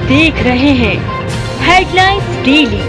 देख रहे हैं हेडलाइंस डेली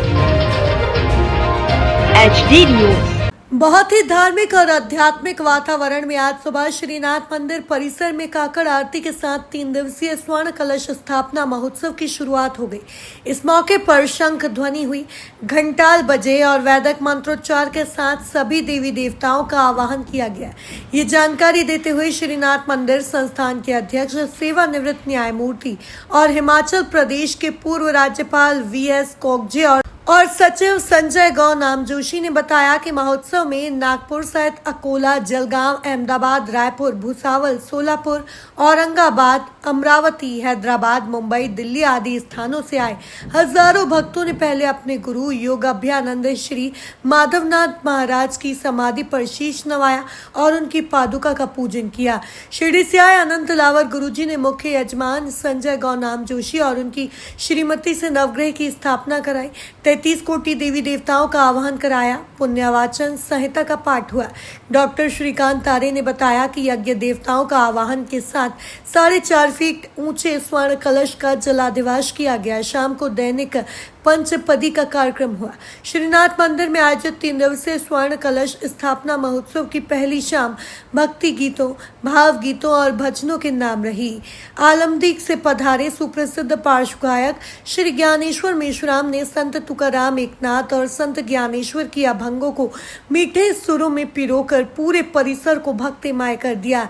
HD न्यूज। बहुत ही धार्मिक और आध्यात्मिक वातावरण में आज सुबह श्रीनाथ मंदिर परिसर में काकड़ आरती के साथ 3 दिवसीय स्वर्ण कलश स्थापना महोत्सव की शुरुआत हो गई। इस मौके पर शंख ध्वनि हुई, घंटाल बजे और वैदिक मंत्रोच्चार के साथ सभी देवी देवताओं का आवाहन किया गया। ये जानकारी देते हुए श्रीनाथ मंदिर संस्थान के अध्यक्ष, सेवानिवृत्त न्यायमूर्ति और हिमाचल प्रदेश के पूर्व राज्यपाल VS कोकजे और सचिव संजय गौ नाम जोशी ने बताया कि महोत्सव में नागपुर सहित अकोला, जलगांव, अहमदाबाद, रायपुर, भुसावल, सोलापुर, औरंगाबाद, अमरावती, हैदराबाद, मुंबई, दिल्ली आदि स्थानों से आए हजारों भक्तों ने पहले अपने गुरु योगाभ्यानंद श्री माधवनाथ महाराज की समाधि पर शीश नवाया और उनकी पादुका का पूजन किया। शिरडी से आए अनंत लावर गुरुजी ने मुख्य यजमान संजय गौ नाम जोशी और उनकी श्रीमती से नवग्रह की स्थापना कराई। 33 कोटि देवी देवताओं का आवाहन कराया। पुण्यवाचन संहिता का पाठ हुआ। डॉक्टर श्रीकांत तारे ने बताया कि यज्ञ देवताओं का आवाहन के साथ 4.5 फीट ऊंचे स्वर्ण कलश का जलाधिवास किया गया। शाम को दैनिक पंचपदी का कार्यक्रम हुआ। श्रीनाथ मंदिर में आयोजित 3 दिवसीय स्वर्ण कलश स्थापना महोत्सव की पहली शाम भक्ति गीतों, भाव गीतों और भजनों के नाम रही। आलमदीक से पधारे सुप्रसिद्ध पार्श्व गायक श्री ज्ञानेश्वर मेश्राम ने संत तुकाराम एकनाथ और संत ज्ञानेश्वर की अभंगों को मीठे सुरों में पिरोकर पूरे परिसर को भक्तिमय कर दिया।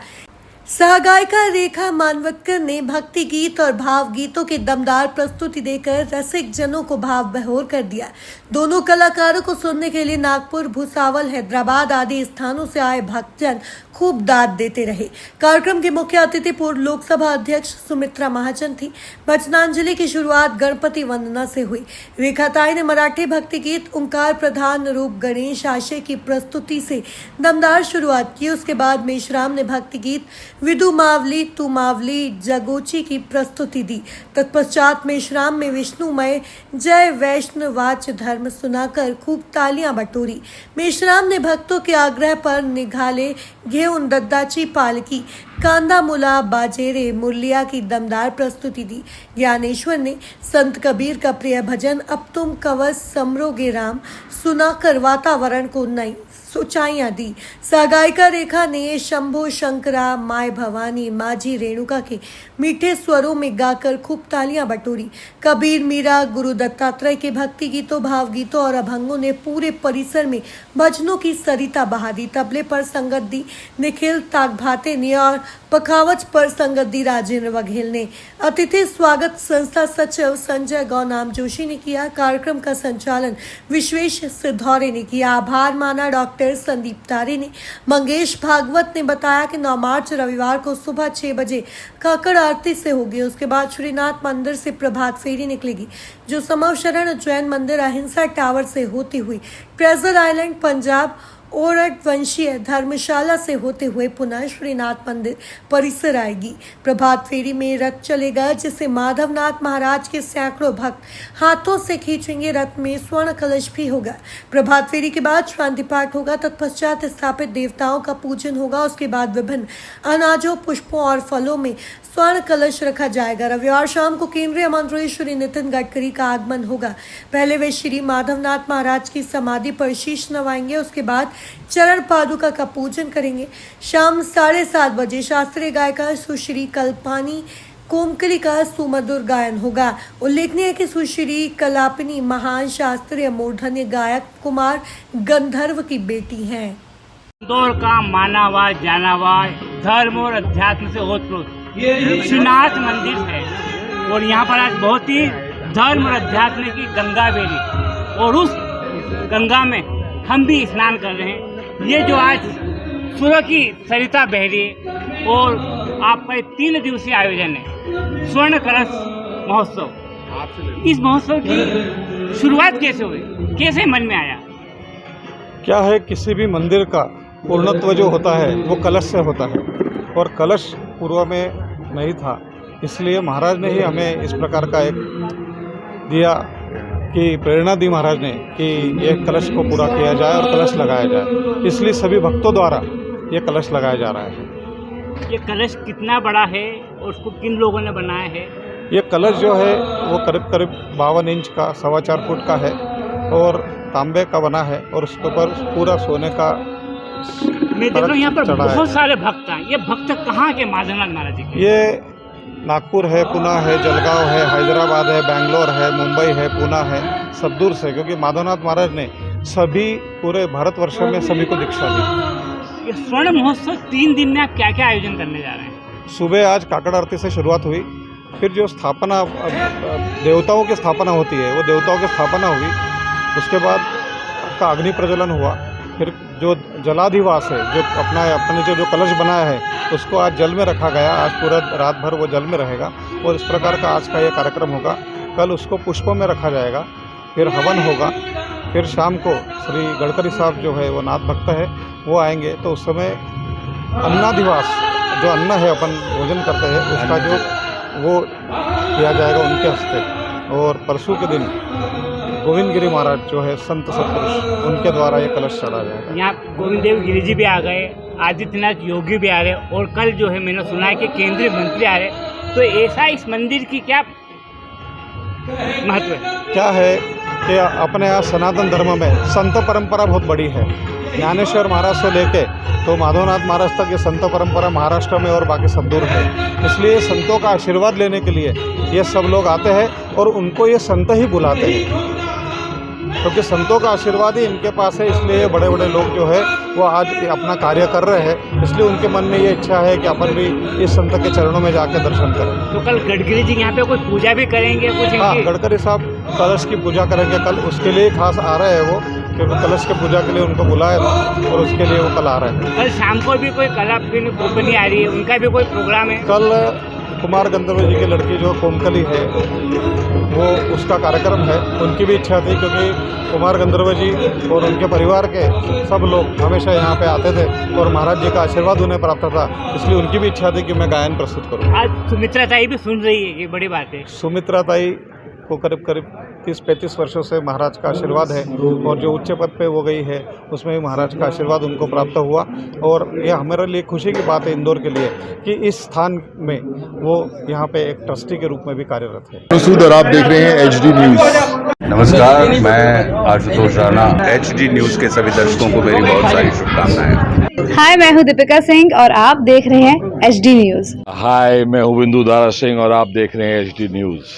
सहगायिका रेखा मानवतकर ने भक्ति गीत और भाव गीतों की दमदार प्रस्तुति देकर रसिक जनों को भाव विभोर कर दिया। दोनों कलाकारों को सुनने के लिए नागपुर, भुसावल, हैदराबाद आदि स्थानों से आए भक्तजन खूब दाद देते रहे। कार्यक्रम के मुख्य अतिथि पूर्व लोकसभा अध्यक्ष सुमित्रा महाजन थी। भजनांजलि की शुरुआत गणपति वंदना से हुई। रेखाताई ने मराठी भक्ति गीत ओंकार प्रधान रूप गणेश आशय की प्रस्तुति से दमदार शुरुआत की। उसके बाद मेश्राम ने भक्ति गीत विदु मावली तू मावली जगोची की प्रस्तुति दी। तत्पश्चात मेश्राम में विष्णुमय जय वैष्णवाच धर्म सुनाकर खूब तालियां बटोरी। मेश्राम ने भक्तों के आग्रह पर निघाले घेऊन दद्दाची पालकी, कांदा मुला बाजेरे मुरलिया की दमदार प्रस्तुति दी। ज्ञानेश्वर ने संत कबीर का प्रिय भजन अब तुम कवच समरोगे राम सुनाकर वातावरण को नई ऊंचाइयां दी। सहगायिका रेखा ने शंभो शंकरा, माय भवानी, माझी रेणुका के मीठे स्वरों में गाकर खूब तालियां बटोरी। कबीर, मीरा, गुरु दत्तात्रेय के भक्ति गीतों, भाव गीतों और अभंगों ने पूरे परिसर में भजनों की सरिता बहा दी। तबले पर संगत दी निखिल ताकभाते ने और पखावज पर संगत दी राजेंद्र वघेल ने। अतिथि स्वागत संस्था सचिव संजय गौ नाम जोशी ने किया। कार्यक्रम का संचालन विश्वेश सिद्धौरे ने किया। आभार माना डॉक्टर संदीप तारे ने। मंगेश भागवत ने बताया कि 9 मार्च रविवार को सुबह 6 बजे काकड़ आरती से होगी। उसके बाद श्रीनाथ मंदिर से प्रभात फेरी निकलेगी, जो समव शरण जैन मंदिर अहिंसा टावर से होती हुई ट्रेजर आइलैंड पंजाब ओरठ वंशीय धर्मशाला से होते हुए पुनः श्रीनाथ मंदिर परिसर आएगी। प्रभात फेरी में रथ चलेगा, जिसे माधवनाथ महाराज के सैकड़ों भक्त हाथों से खींचेंगे। रथ में स्वर्ण कलश भी होगा। प्रभात फेरी के बाद शांति पाठ होगा। तत्पश्चात स्थापित देवताओं का पूजन होगा। उसके बाद विभिन्न अनाजों, पुष्पों और फलों में स्वर्ण कलश रखा जाएगा। रविवार शाम को केंद्रीय मंत्री श्री नितिन गडकरी का आगमन होगा। पहले वे श्री माधवनाथ महाराज की समाधि पर शीश नवाएंगे। उसके बाद चरण पादुका का पूजन करेंगे। शाम 7:30 बजे शास्त्रीय गायिका सुश्री कल्पानी कोमकली का सुमधुर गायन होगा। उल्लेखनीय है कि सुश्री कलापिनी महान शास्त्रीय मूर्धन्य गायक कुमार गंधर्व की बेटी हैं। इंदौर का माना हुआ, जाना हुआ धर्म और अध्यात्म से ओतप्रोत श्रीनाथ मंदिर है और यहाँ पर आज बहुत ही धर्म और अध्यात्म की गंगा बेरी और उस गंगा में हम भी स्नान कर रहे हैं। ये जो आज सूर्य की सरिता बह रही है और आपका 3 दिवसीय आयोजन है स्वर्ण कलश महोत्सव। इस महोत्सव की शुरुआत कैसे हुई, कैसे मन में आया? क्या है, किसी भी मंदिर का पूर्णत्व जो होता है वो कलश से होता है और कलश पूर्व में नहीं था, इसलिए महाराज ने ही हमें इस प्रकार का एक दिया कि प्रेरणा दी महाराज ने कि ये कलश को पूरा किया जाए और कलश लगाया जाए। इसलिए सभी भक्तों द्वारा ये कलश लगाया जा रहा है। ये कलश कितना बड़ा है और उसको किन लोगों ने बनाया है ये कलश जो है वो करीब करीब 52 इंच का 4.25 फुट का है और तांबे का बना है और उसके ऊपर पूरा सोने का मैं देख रहा हूँ यहाँ पर चढ़ा है। बहुत सारे भक्त हैं। ये भक्त कहाँ के माधवनाथ महाराज जी के? ये नागपुर है, पुणे है, जलगांव है, हैदराबाद है, बेंगलोर है, मुंबई है, पुणे है, सब दूर से, क्योंकि माधवनाथ महाराज ने सभी पूरे भारतवर्ष में सभी को दीक्षा दी। ये स्वर्ण महोत्सव 3 दिन में आप क्या क्या आयोजन करने जा रहे हैं? सुबह आज काकड़ आरती से शुरुआत हुई, फिर जो स्थापना देवताओं की स्थापना होती है वो देवताओं की स्थापना हुई, उसके बाद का अग्नि प्रज्वलन हुआ, फिर जो जलाधिवास है जो अपने जो कलश बनाया है उसको आज जल में रखा गया। आज पूरा रात भर वो जल में रहेगा और इस प्रकार का आज का ये कार्यक्रम होगा। कल उसको पुष्पों में रखा जाएगा, फिर हवन होगा, फिर शाम को श्री गडकरी साहब जो है वो नाथ भक्त है वो आएंगे, तो उस समय अन्नाधिवास जो अन्न है अपन भोजन करते हैं उसका जो वो किया जाएगा उनके हस्ते। और परसों के दिन गोविंद गिरी महाराज जो है संत सत्पुरुष उनके द्वारा ये कलश चढ़ा जाएगा। यहाँ गोविंद देव गिरी जी भी आ गए, आदित्यनाथ योगी भी आ रहे, और कल जो है मैंने सुना है कि केंद्रीय मंत्री आ रहे, तो ऐसा इस मंदिर की क्या महत्व है? क्या है कि अपने यहाँ सनातन धर्म में संत परंपरा बहुत बड़ी है। ज्ञानेश्वर महाराज से लेके तो माधवनाथ महाराज तक ये संत परंपरा महाराष्ट्र में और बाकी सब दूर है। इसलिए संतों का आशीर्वाद लेने के लिए ये सब लोग आते हैं और उनको ये संत ही बुलाते हैं, क्योंकि संतों का आशीर्वाद ही इनके पास है। इसलिए बड़े बड़े लोग जो है वो आज अपना कार्य कर रहे हैं, इसलिए उनके मन में ये इच्छा है कि अपन भी इस संत के चरणों में जाकर दर्शन करें। तो कल गडकरी जी यहाँ पे कोई पूजा भी करेंगे कुछ? हाँ, गडकरी साहब कलश की पूजा करेंगे कल, उसके लिए खास आ रहे हैं वो, क्योंकि कलश की पूजा के लिए उनको बुलाया था और उसके लिए वो कल आ रहे हैं। कल शाम को भी कोई कला कंपनी आ रही है, उनका भी कोई प्रोग्राम है? कल कुमार गंधर्व जी की लड़की जो कोमकली है वो उसका कार्यक्रम है। उनकी भी इच्छा थी, क्योंकि कुमार गंधर्व जी और उनके परिवार के सब लोग हमेशा यहाँ पे आते थे और महाराज जी का आशीर्वाद उन्हें प्राप्त था, इसलिए उनकी भी इच्छा थी कि मैं गायन प्रस्तुत करूँ। आज सुमित्रा ताई भी सुन रही है, ये बड़ी बात है। सुमित्रा ताई को करीब करीब 30-35 वर्षों से महाराज का आशीर्वाद है और जो उच्च पद पे वो गई है उसमें भी महाराज का आशीर्वाद उनको प्राप्त हुआ। और यह हमारे लिए खुशी की बात है इंदौर के लिए कि इस स्थान में वो यहाँ पे एक ट्रस्टी के रूप में भी कार्यरत है। मसूद और आप देख रहे हैं HD न्यूज़। नमस्कार, मैं आशुतोष राणा। HD न्यूज़ के सभी दर्शकों को मेरी बहुत सारी शुभकामनाएं। हाय, मैं हूं दीपिका सिंह और आप देख रहे हैं HD न्यूज़। हाय, मैं हूं बिंदु दारा सिंह और आप देख रहे हैं HD न्यूज़।